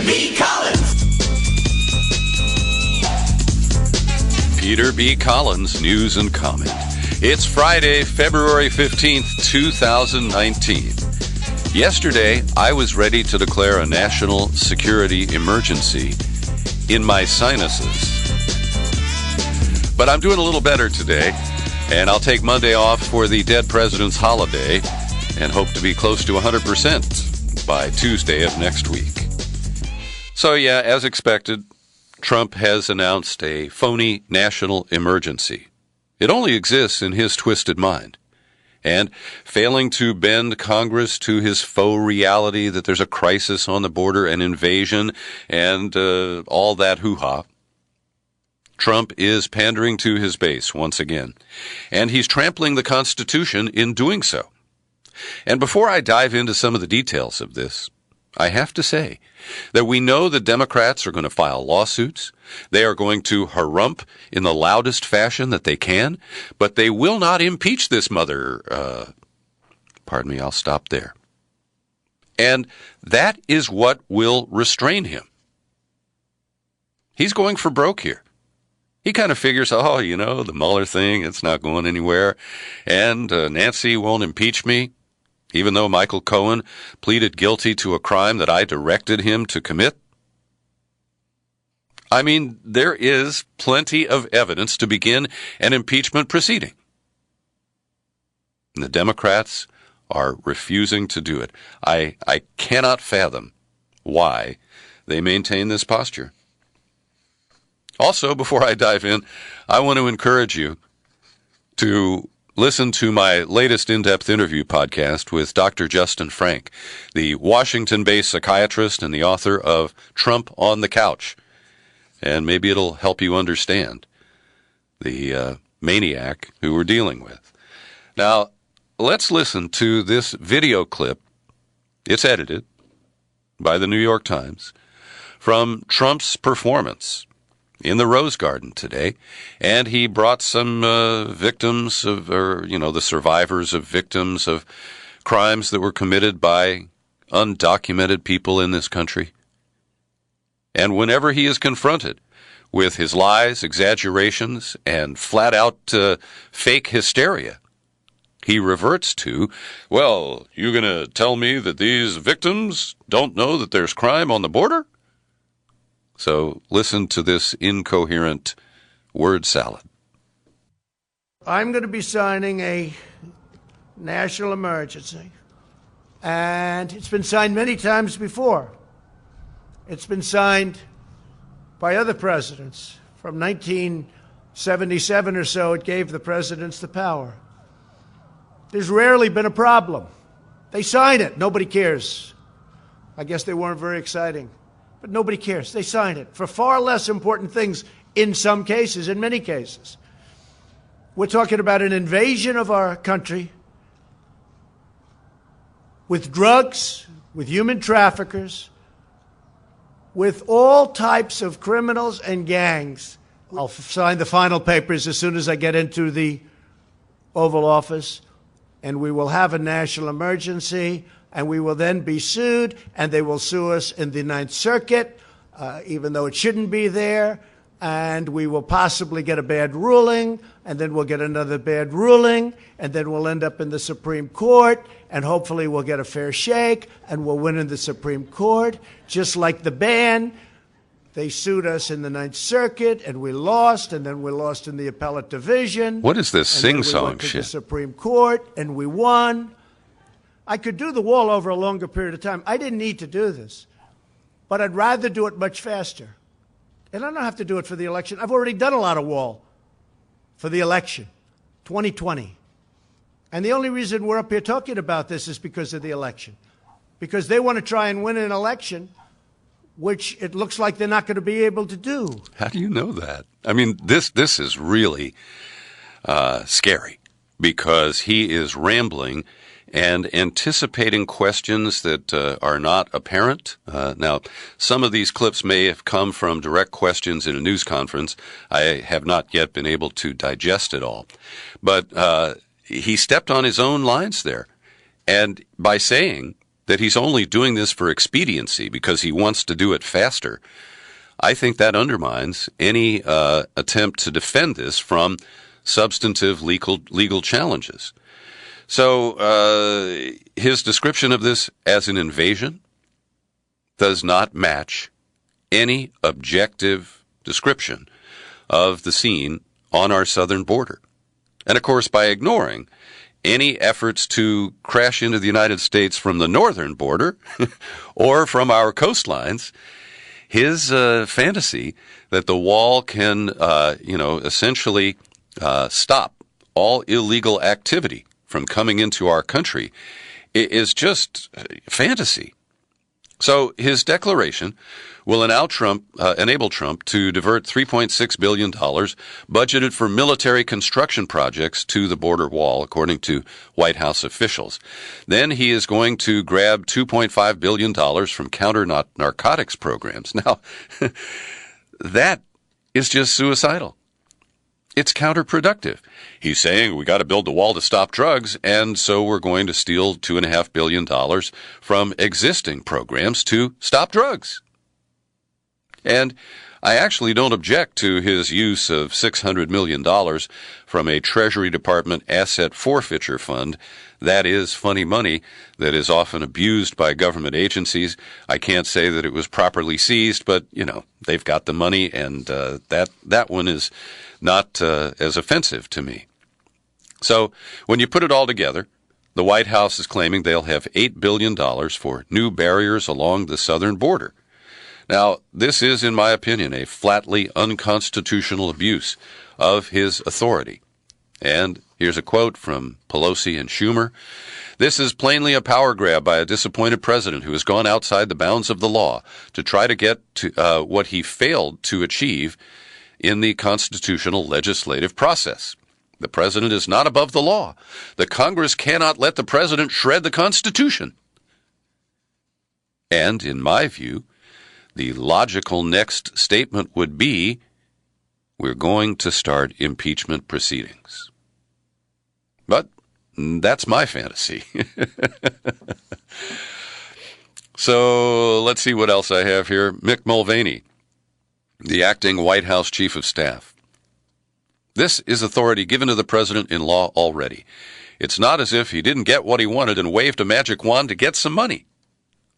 B. Collins. Peter B. Collins, News and Comment. It's Friday, February 15th, 2019. Yesterday, I was ready to declare a national security emergency in my sinuses. But I'm doing a little better today, and I'll take Monday off for the dead president's holiday and hope to be close to 100% by Tuesday of next week. So yeah, as expected, Trump has announced a phony national emergency. It only exists in his twisted mind. And failing to bend Congress to his faux reality that there's a crisis on the border, an invasion, and all that hoo-ha, Trump is pandering to his base once again. And he's trampling the Constitution in doing so. And before I dive into some of the details of this, I have to say that we know the Democrats are going to file lawsuits. They are going to harump in the loudest fashion that they can, but they will not impeach this mother. Pardon me, I'll stop there. And that is what will restrain him. He's going for broke here. He kind of figures, the Mueller thing, it's not going anywhere, and Nancy won't impeach me. Even though Michael Cohen pleaded guilty to a crime that I directed him to commit? I mean, there is plenty of evidence to begin an impeachment proceeding. And the Democrats are refusing to do it. I cannot fathom why they maintain this posture. Also, before I dive in, I want to encourage you to listen to my latest in-depth interview podcast with Dr. Justin Frank, the Washington-based psychiatrist and the author of Trump on the Couch. And maybe it'll help you understand the maniac who we're dealing with. Now, let's listen to this video clip. It's edited by the New York Times from Trump's performance in the Rose Garden today, and he brought some victims the survivors of victims of crimes that were committed by undocumented people in this country. And whenever he is confronted with his lies, exaggerations, and flat-out fake hysteria, he reverts to, well, you going to tell me that these victims don't know that there's crime on the border? So listen to this incoherent word salad. I'm going to be signing a national emergency, and it's been signed many times before. It's been signed by other presidents. From 1977 or so, it gave the presidents the power. There's rarely been a problem. They sign it. Nobody cares. I guess they weren't very exciting. But nobody cares. They sign it for far less important things in some cases, in many cases. We're talking about an invasion of our country with drugs, with human traffickers, with all types of criminals and gangs. I'll sign the final papers as soon as I get into the Oval Office, and we will have a national emergency. And we will then be sued, and they will sue us in the Ninth Circuit, even though it shouldn't be there. And we will possibly get a bad ruling, and then we'll get another bad ruling, and then we'll end up in the Supreme Court, and hopefully we'll get a fair shake, and we'll win in the Supreme Court. Just like the ban, they sued us in the Ninth Circuit, and we lost, and then we lost in the appellate division. What is this sing-song shit? We went to the Supreme Court, and we won. I could do the wall over a longer period of time. I didn't need to do this, but I'd rather do it much faster. And I don't have to do it for the election. I've already done a lot of wall for the election, 2020. And the only reason we're up here talking about this is because of the election, because they want to try and win an election, which it looks like they're not going to be able to do. How do you know that? I mean, this is really scary, because he is rambling and anticipating questions that are not apparent. Now, some of these clips may have come from direct questions in a news conference. I have not yet been able to digest it all. But he stepped on his own lines there. And by saying that he's only doing this for expediency because he wants to do it faster, I think that undermines any attempt to defend this from substantive legal challenges. So his description of this as an invasion does not match any objective description of the scene on our southern border. And of course, by ignoring any efforts to crash into the United States from the northern border or from our coastlines, his fantasy that the wall can, essentially stop all illegal activity from coming into our country is just fantasy. So his declaration will enable Trump to divert $3.6 billion budgeted for military construction projects to the border wall, according to White House officials. Then he is going to grab $2.5 billion from counter-narcotics programs. Now, that is just suicidal. It's counterproductive. He's saying we got to build the wall to stop drugs, and so we're going to steal $2.5 billion from existing programs to stop drugs. And I actually don't object to his use of $600 million from a Treasury Department asset forfeiture fund. That is funny money that is often abused by government agencies. I can't say that it was properly seized, but, they've got the money, and that one is not as offensive to me. So when you put it all together, the White House is claiming they'll have $8 billion for new barriers along the southern border. Now, this is, in my opinion, a flatly unconstitutional abuse of his authority. And here's a quote from Pelosi and Schumer. "This is plainly a power grab by a disappointed president who has gone outside the bounds of the law to try to get to what he failed to achieve in the constitutional legislative process. The president is not above the law. The Congress cannot let the president shred the Constitution." And, in my view, the logical next statement would be, we're going to start impeachment proceedings. But that's my fantasy. So let's see what else I have here. Mick Mulvaney, the acting White House Chief of Staff. "This is authority given to the president in law already. It's not as if he didn't get what he wanted and waved a magic wand to get some money."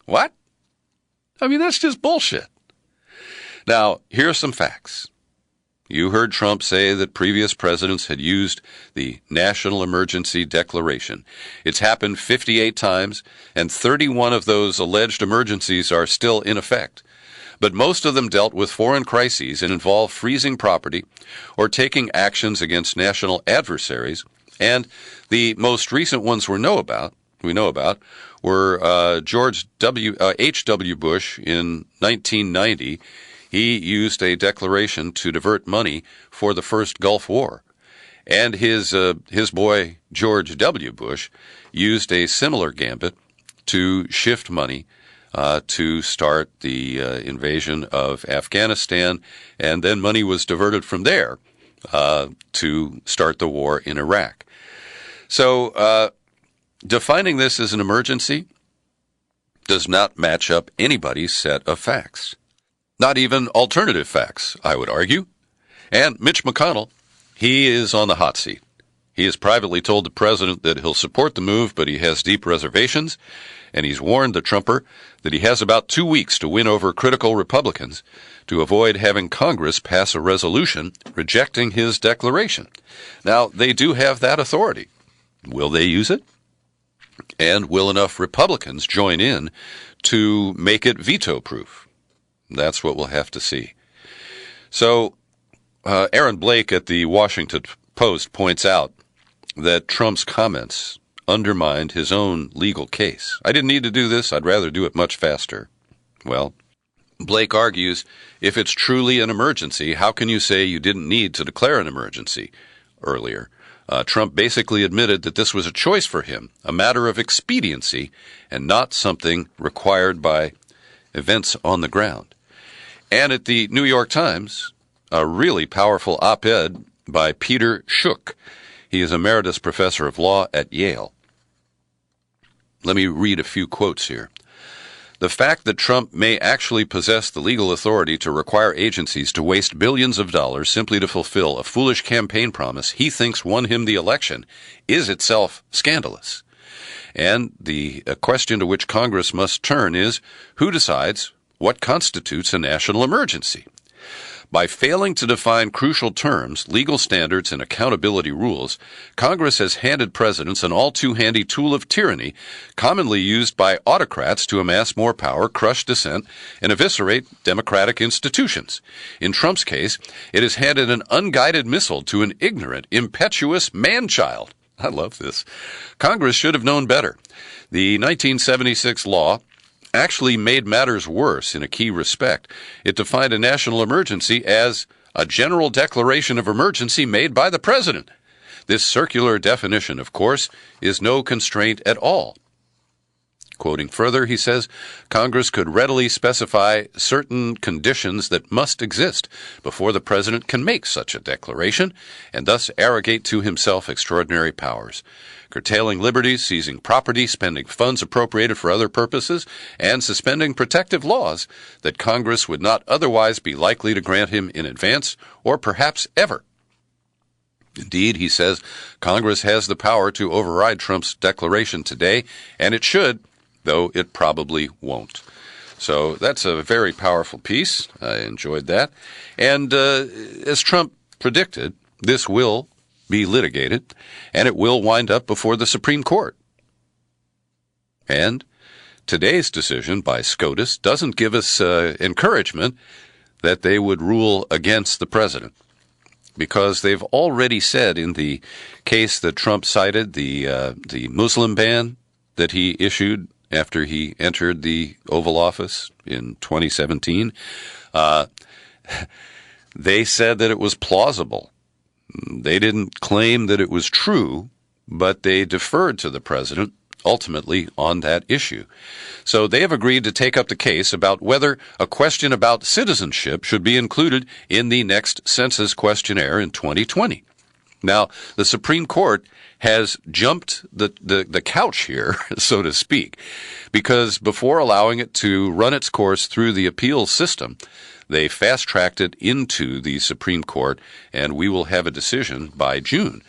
What? I mean, that's just bullshit. Now, here are some facts. You heard Trump say that previous presidents had used the National Emergency Declaration. It's happened 58 times, and 31 of those alleged emergencies are still in effect. But most of them dealt with foreign crises and involved freezing property or taking actions against national adversaries. And the most recent ones we know about were George H.W. Bush in 1990. He used a declaration to divert money for the first Gulf War. And his boy, George W. Bush, used a similar gambit to shift money to start the invasion of Afghanistan, and then money was diverted from there to start the war in Iraq. So defining this as an emergency does not match up anybody's set of facts. Not even alternative facts, I would argue. And Mitch McConnell, he is on the hot seat. He has privately told the president that he'll support the move, but he has deep reservations, and he's warned the Trumper that he has about 2 weeks to win over critical Republicans to avoid having Congress pass a resolution rejecting his declaration. Now, they do have that authority. Will they use it? And will enough Republicans join in to make it veto-proof? That's what we'll have to see. So, Aaron Blake at the Washington Post points out that Trump's comments undermined his own legal case. I didn't need to do this. I'd rather do it much faster. Well, Blake argues, if it's truly an emergency, how can you say you didn't need to declare an emergency earlier? Trump basically admitted that this was a choice for him, a matter of expediency, and not something required by events on the ground. And at the New York Times, a really powerful op-ed by Peter Schuck. He is emeritus professor of law at Yale. Let me read a few quotes here. The fact that Trump may actually possess the legal authority to require agencies to waste billions of dollars simply to fulfill a foolish campaign promise he thinks won him the election is itself scandalous. And the question to which Congress must turn is, who decides what constitutes a national emergency? By failing to define crucial terms, legal standards, and accountability rules, Congress has handed presidents an all-too-handy tool of tyranny commonly used by autocrats to amass more power, crush dissent, and eviscerate democratic institutions. In Trump's case, it has handed an unguided missile to an ignorant, impetuous man-child. I love this. Congress should have known better. The 1976 law actually made matters worse in a key respect. It defined a national emergency as a general declaration of emergency made by the president. This circular definition, of course, is no constraint at all. Quoting further, he says, Congress could readily specify certain conditions that must exist before the president can make such a declaration and thus arrogate to himself extraordinary powers. Curtailing liberties, seizing property, spending funds appropriated for other purposes, and suspending protective laws that Congress would not otherwise be likely to grant him in advance or perhaps ever. Indeed, he says, Congress has the power to override Trump's declaration today, and it should, though it probably won't. So that's a very powerful piece. I enjoyed that. And as Trump predicted, this will be litigated, and it will wind up before the Supreme Court. And today's decision by SCOTUS doesn't give us encouragement that they would rule against the president, because they've already said in the case that Trump cited, the Muslim ban that he issued after he entered the Oval Office in 2017, they said that it was plausible. They didn't claim that it was true, but they deferred to the president ultimately on that issue. So they have agreed to take up the case about whether a question about citizenship should be included in the next census questionnaire in 2020. Now, the Supreme Court has jumped the couch here, so to speak, because before allowing it to run its course through the appeals system, they fast-tracked it into the Supreme Court, and we will have a decision by June.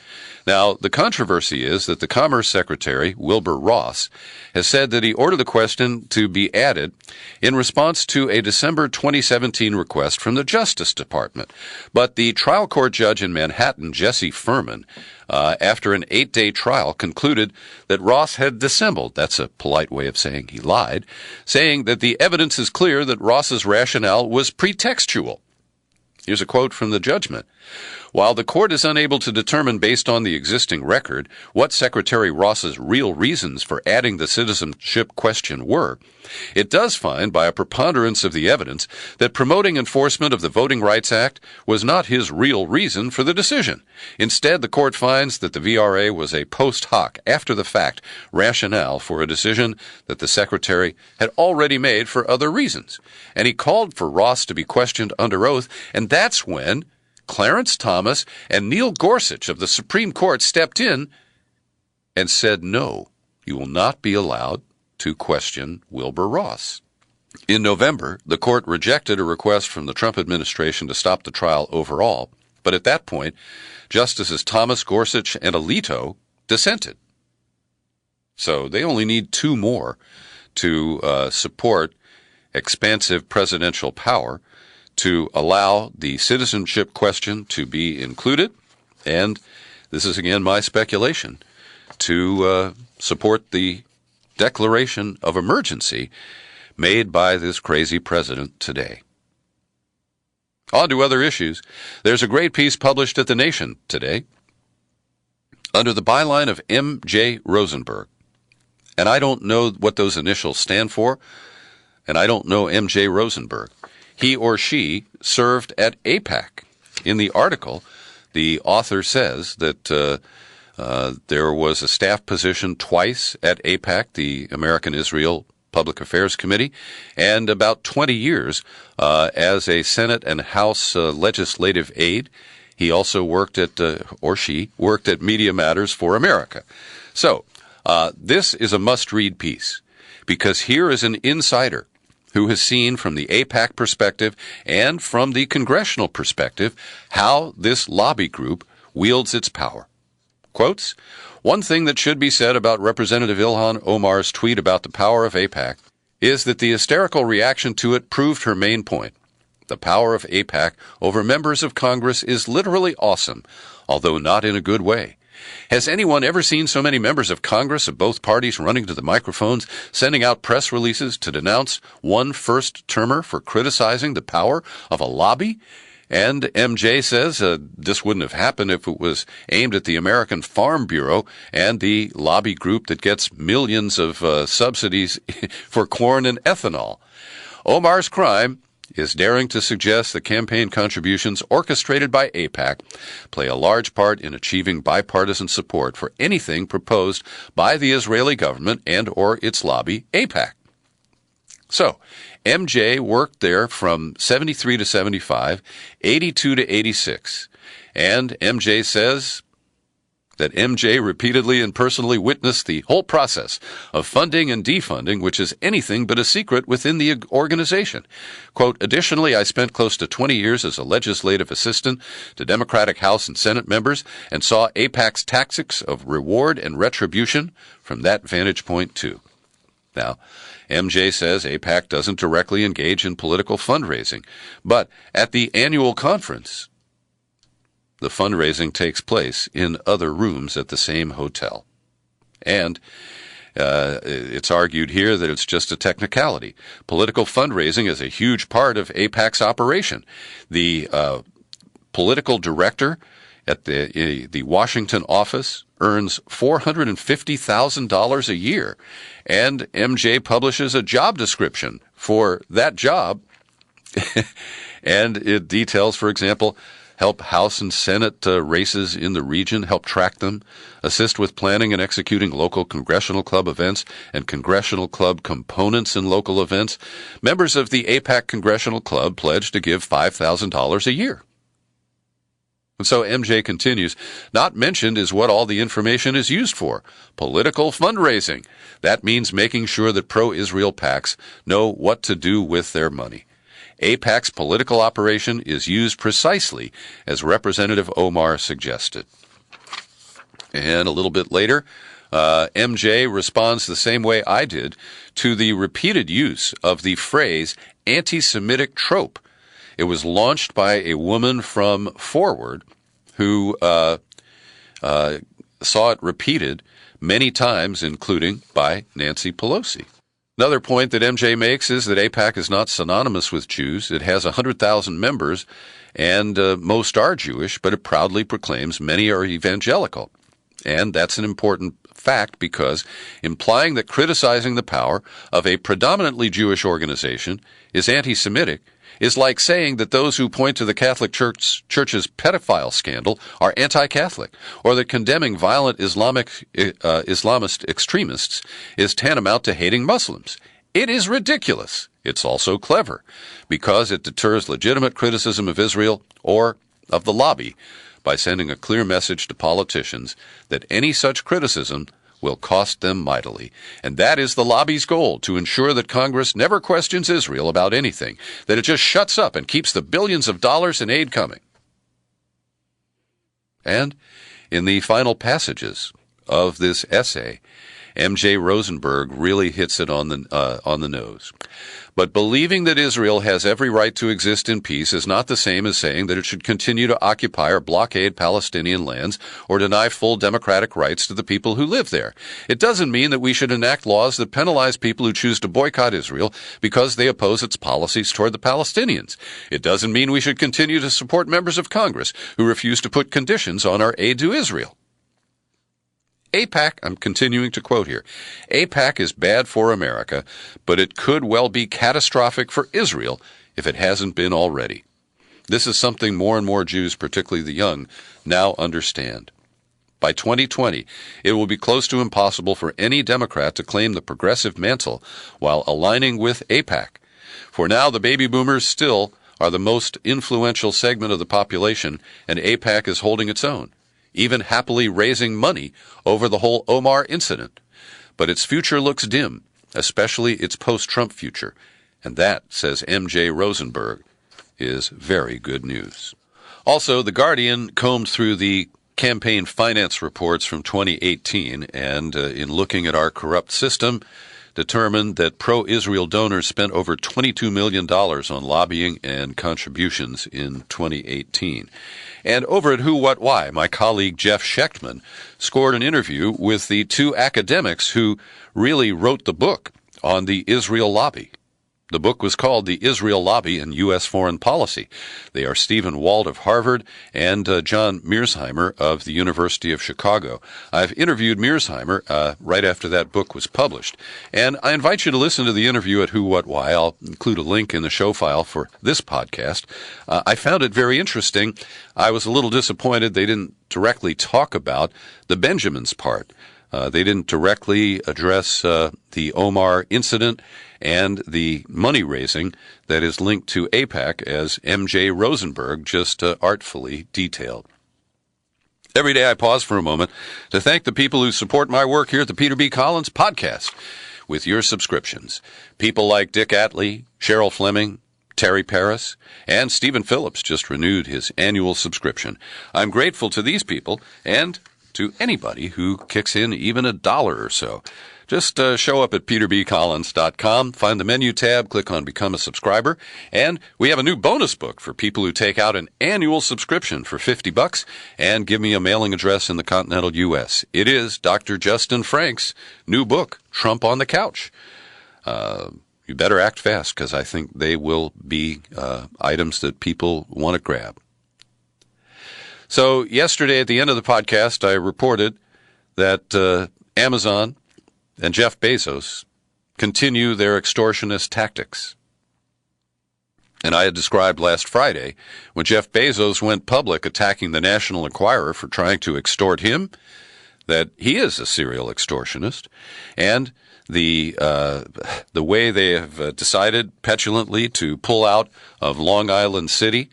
Now, the controversy is that the Commerce Secretary, Wilbur Ross, has said that he ordered the question to be added in response to a December 2017 request from the Justice Department. But the trial court judge in Manhattan, Jesse Furman, after an 8-day trial, concluded that Ross had dissembled. That's a polite way of saying he lied, saying that the evidence is clear that Ross's rationale was pretextual. Here's a quote from the judgment. While the court is unable to determine based on the existing record what Secretary Ross's real reasons for adding the citizenship question were, it does find by a preponderance of the evidence that promoting enforcement of the Voting Rights Act was not his real reason for the decision. Instead, the court finds that the VRA was a post hoc, after-the-fact rationale for a decision that the Secretary had already made for other reasons. And he called for Ross to be questioned under oath, and that's when Clarence Thomas and Neil Gorsuch of the Supreme Court stepped in and said, no, you will not be allowed to question Wilbur Ross. In November, the court rejected a request from the Trump administration to stop the trial overall, but at that point, Justices Thomas, Gorsuch, and Alito dissented. So they only need 2 more to support expansive presidential power to allow the citizenship question to be included, and this is again my speculation, to support the declaration of emergency made by this crazy president today. On to other issues. There's a great piece published at The Nation today under the byline of M.J. Rosenberg, and I don't know what those initials stand for, and I don't know M.J. Rosenberg. He or she served at AIPAC. In the article, the author says that there was a staff position twice at AIPAC, the American-Israel Public Affairs Committee, and about 20 years as a Senate and House legislative aide. He also worked at, or she worked at Media Matters for America. So, This is a must-read piece, because here is an insider who has seen from the AIPAC perspective and from the congressional perspective how this lobby group wields its power. Quotes, "One thing that should be said about Representative Ilhan Omar's tweet about the power of AIPAC is that the hysterical reaction to it proved her main point. The power of AIPAC over members of Congress is literally awesome, although not in a good way. Has anyone ever seen so many members of Congress of both parties running to the microphones, sending out press releases to denounce one first-termer for criticizing the power of a lobby?" And MJ says this wouldn't have happened if it was aimed at the American Farm Bureau and the lobby group that gets millions of subsidies for corn and ethanol. Omar's crime is daring to suggest that campaign contributions orchestrated by AIPAC play a large part in achieving bipartisan support for anything proposed by the Israeli government and or its lobby, AIPAC. So, MJ worked there from 73 to 75, 82 to 86, and MJ says that MJ repeatedly and personally witnessed the whole process of funding and defunding, which is anything but a secret within the organization. Quote, "Additionally, I spent close to 20 years as a legislative assistant to Democratic House and Senate members and saw AIPAC's tactics of reward and retribution from that vantage point too." Now, MJ says AIPAC doesn't directly engage in political fundraising, but at the annual conference, the fundraising takes place in other rooms at the same hotel. And it's argued here that it's just a technicality. Political fundraising is a huge part of AIPAC's operation. The political director at the Washington office earns $450,000 a year, and MJ publishes a job description for that job, and it details, for example, help House and Senate races in the region, help track them, assist with planning and executing local congressional club events and congressional club components in local events. Members of the AIPAC Congressional Club pledge to give $5,000 a year. And so MJ continues, "Not mentioned is what all the information is used for, political fundraising. That means making sure that pro-Israel PACs know what to do with their money. AIPAC's political operation is used precisely as Representative Omar suggested." And a little bit later, MJ responds the same way I did to the repeated use of the phrase anti-Semitic trope. It was launched by a woman from Forward who saw it repeated many times, including by Nancy Pelosi. Another point that MJ makes is that AIPAC is not synonymous with Jews. It has 100,000 members, and most are Jewish, but it proudly proclaims many are evangelical. And that's an important fact because implying that criticizing the power of a predominantly Jewish organization is anti-Semitic is like saying that those who point to the Catholic Church's pedophile scandal are anti-Catholic, or that condemning violent Islamist extremists is tantamount to hating Muslims. It is ridiculous. It's also clever, because it deters legitimate criticism of Israel or of the lobby by sending a clear message to politicians that any such criticism will cost them mightily. And that is the lobby's goal, to ensure that Congress never questions Israel about anything, that it just shuts up and keeps the billions of dollars in aid coming. And in the final passages of this essay, MJ Rosenberg really hits it on the nose. But believing that Israel has every right to exist in peace is not the same as saying that it should continue to occupy or blockade Palestinian lands or deny full democratic rights to the people who live there. It doesn't mean that we should enact laws that penalize people who choose to boycott Israel because they oppose its policies toward the Palestinians. It doesn't mean we should continue to support members of Congress who refuse to put conditions on our aid to Israel. AIPAC, I'm continuing to quote here, AIPAC is bad for America, but it could well be catastrophic for Israel if it hasn't been already. This is something more and more Jews, particularly the young, now understand. By 2020, it will be close to impossible for any Democrat to claim the progressive mantle while aligning with AIPAC. For now, the baby boomers still are the most influential segment of the population, and AIPAC is holding its own, even happily raising money over the whole Omar incident. but its future looks dim, especially its post-Trump future. And that, says M.J. Rosenberg, is very good news. Also, The Guardian combed through the campaign finance reports from 2018 and, in looking at our corrupt system, determined that pro-Israel donors spent over $22 million on lobbying and contributions in 2018. And over at Who, What, Why, my colleague Jeff Schechtman scored an interview with the two academics who really wrote the book on the Israel lobby. The book was called The Israel Lobby in U.S. Foreign Policy. They are Stephen Wald of Harvard and John Mearsheimer of the University of Chicago. I've interviewed Mearsheimer right after that book was published. And I invite you to listen to the interview at Who, What, Why. I'll include a link in the show file for this podcast. I found it very interesting. I was a little disappointed they didn't directly talk about the Benjamins part. They didn't directly address the Omar incident and the money raising that is linked to AIPAC, as M.J. Rosenberg just artfully detailed. Every day I pause for a moment to thank the people who support my work here at the Peter B. Collins Podcast with your subscriptions. People like Dick Atlee, Cheryl Fleming, Terry Paris, and Stephen Phillips just renewed his annual subscription. I'm grateful to these people and to anybody who kicks in even $1 or so. Just show up at peterbcollins.com, find the menu tab, click on Become a Subscriber, and we have a new bonus book for people who take out an annual subscription for $50 and give me a mailing address in the continental U.S. It is Dr. Justin Frank's new book, Trump on the Couch. You better act fast, because I think they will be items that people want to grab. So yesterday at the end of the podcast, I reported that Amazon and Jeff Bezos continue their extortionist tactics. And I had described last Friday, when Jeff Bezos went public attacking the National Enquirer for trying to extort him, that he is a serial extortionist, and the way they have decided petulantly to pull out of Long Island City,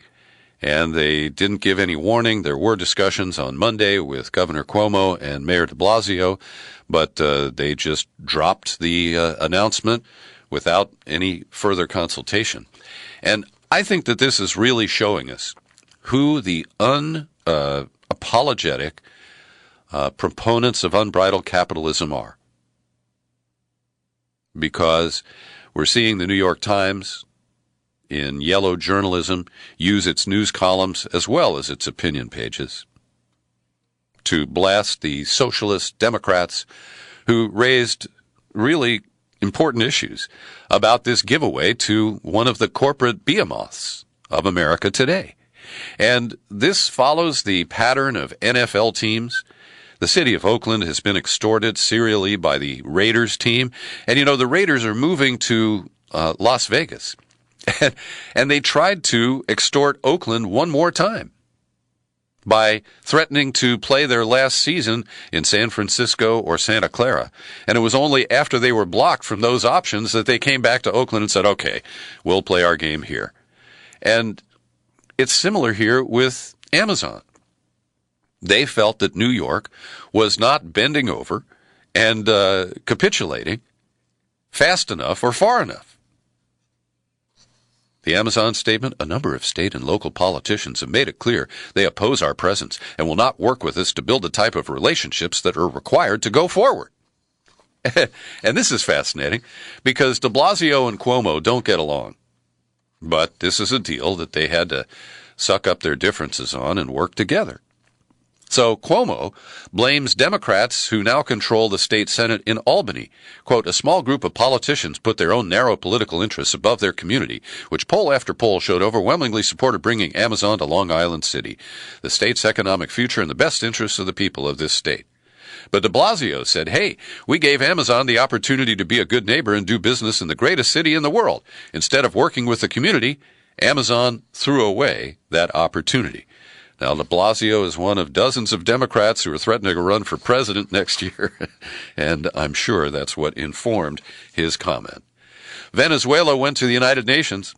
and they didn't give any warning. There were discussions on Monday with Governor Cuomo and Mayor de Blasio, but they just dropped the announcement without any further consultation. And I think that this is really showing us who the unapologetic proponents of unbridled capitalism are. Because we're seeing the New York Times in yellow journalism use its news columns as well as its opinion pages to blast the socialist Democrats who raised really important issues about this giveaway to one of the corporate behemoths of America today. And this follows the pattern of NFL teams. The city of Oakland has been extorted serially by the Raiders team. And, you know, the Raiders are moving to Las Vegas. And they tried to extort Oakland one more time by threatening to play their last season in San Francisco or Santa Clara. And it was only after they were blocked from those options that they came back to Oakland and said, okay, we'll play our game here. And it's similar here with Amazon. They felt that New York was not bending over and capitulating fast enough or far enough. The Amazon statement, a number of state and local politicians have made it clear they oppose our presence and will not work with us to build the type of relationships that are required to go forward. And this is fascinating because de Blasio and Cuomo don't get along. But this is a deal that they had to suck up their differences on and work together. So Cuomo blames Democrats who now control the state Senate in Albany. Quote, a small group of politicians put their own narrow political interests above their community, which poll after poll showed overwhelmingly supported bringing Amazon to Long Island City, the state's economic future and the best interests of the people of this state. But de Blasio said, hey, we gave Amazon the opportunity to be a good neighbor and do business in the greatest city in the world. Instead of working with the community, Amazon threw away that opportunity. Now, de Blasio is one of dozens of Democrats who are threatening to run for president next year, and I'm sure that's what informed his comment. Venezuela went to the United Nations,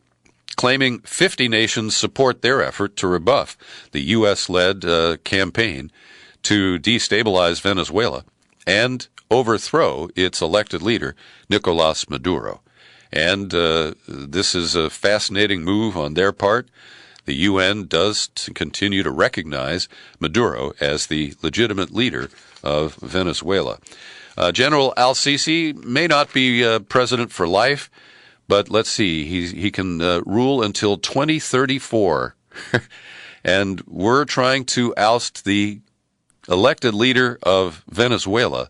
claiming 50 nations support their effort to rebuff the U.S.-led campaign to destabilize Venezuela. and overthrow its elected leader, Nicolas Maduro. And this is a fascinating move on their part. The UN does continue to recognize Maduro as the legitimate leader of Venezuela. General al-Sisi may not be president for life, but let's see, he can rule until 2034. And we're trying to oust the elected leader of Venezuela,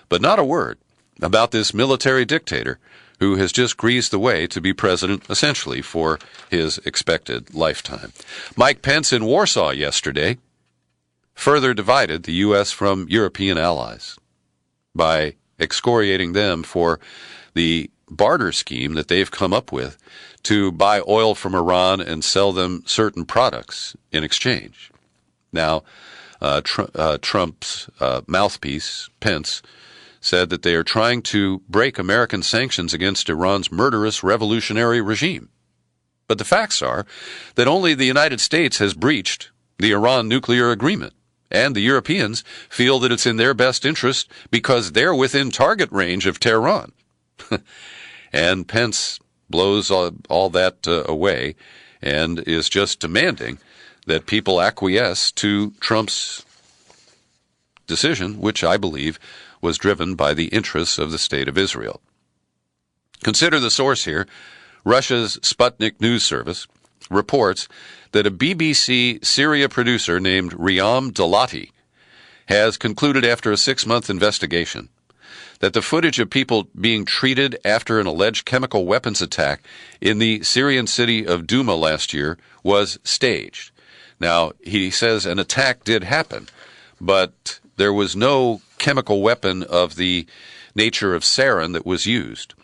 but not a word about this military dictator who has just greased the way to be president, essentially, for his expected lifetime. Mike Pence in Warsaw yesterday further divided the U.S. from European allies by excoriating them for the barter scheme that they've come up with to buy oil from Iran and sell them certain products in exchange. Now, Trump's mouthpiece, Pence, said that they are trying to break American sanctions against Iran's murderous revolutionary regime. But the facts are that only the United States has breached the Iran nuclear agreement, and the Europeans feel that it's in their best interest because they're within target range of Tehran. And Pence blows all that away and is just demanding that people acquiesce to Trump's decision, which I believe was driven by the interests of the State of Israel. Consider the source here. Russia's Sputnik news service reports that a BBC Syria producer named Riyam Dalati has concluded after a 6-month investigation that the footage of people being treated after an alleged chemical weapons attack in the Syrian city of Douma last year was staged. Now, he says an attack did happen, but there was no chemical weapon of the nature of sarin that was used.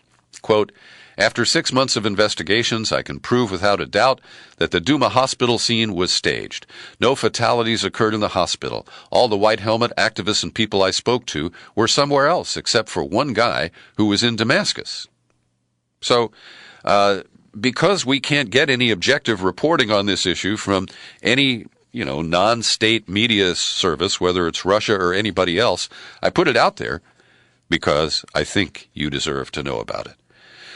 Quote, after 6 months of investigations, I can prove without a doubt that the Douma hospital scene was staged. No fatalities occurred in the hospital. All the white helmet activists and people I spoke to were somewhere else, except for one guy who was in Damascus. So, because we can't get any objective reporting on this issue from any non-state media service, whether it's Russia or anybody else, I put it out there because I think you deserve to know about it.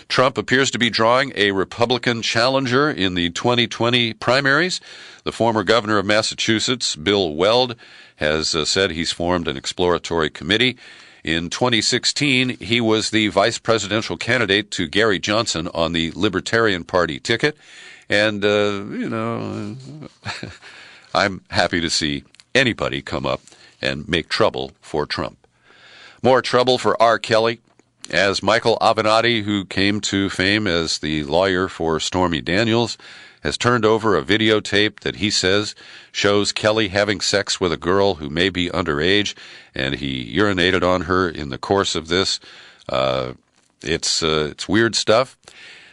Trump appears to be drawing a Republican challenger in the 2020 primaries. The former governor of Massachusetts, Bill Weld, has said he's formed an exploratory committee. In 2016, he was the vice presidential candidate to Gary Johnson on the Libertarian Party ticket. And, I'm happy to see anybody come up and make trouble for Trump. More trouble for R. Kelly, as Michael Avenatti, who came to fame as the lawyer for Stormy Daniels, has turned over a videotape that he says shows Kelly having sex with a girl who may be underage, and he urinated on her in the course of this. It's weird stuff.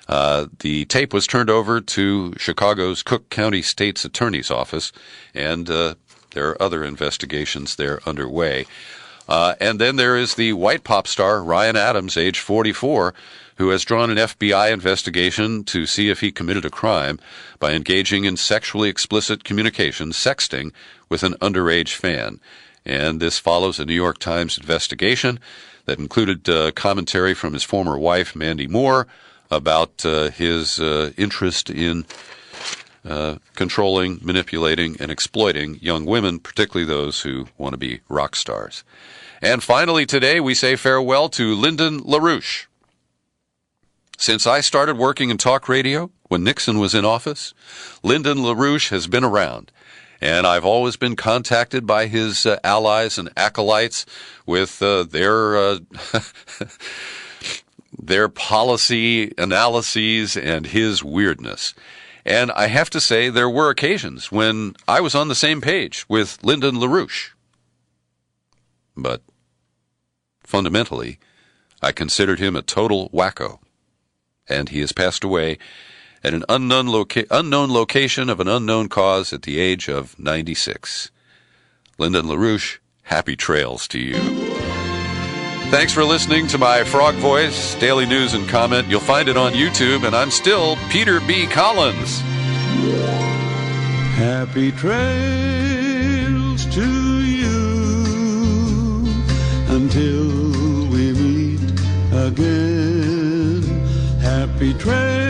The tape was turned over to Chicago's Cook County State's Attorney's Office, and there are other investigations there underway. And then there is the white pop star Ryan Adams, age 44, who has drawn an FBI investigation to see if he committed a crime by engaging in sexually explicit communication, sexting, with an underage fan. And this follows a New York Times investigation that included commentary from his former wife, Mandy Moore, about his interest in controlling, manipulating, and exploiting young women, particularly those who want to be rock stars. And finally today, we say farewell to Lyndon LaRouche. Since I started working in talk radio when Nixon was in office, Lyndon LaRouche has been around. And I've always been contacted by his allies and acolytes with their policy analyses and his weirdness. And I have to say, there were occasions when I was on the same page with Lyndon LaRouche. But fundamentally, I considered him a total wacko. And he has passed away at an unknown location of an unknown cause at the age of 96. Lyndon LaRouche, happy trails to you. Thanks for listening to my Frog Voice Daily News and Comment. You'll find it on YouTube, and I'm still Peter B. Collins. Happy trails to you until again. Happy trails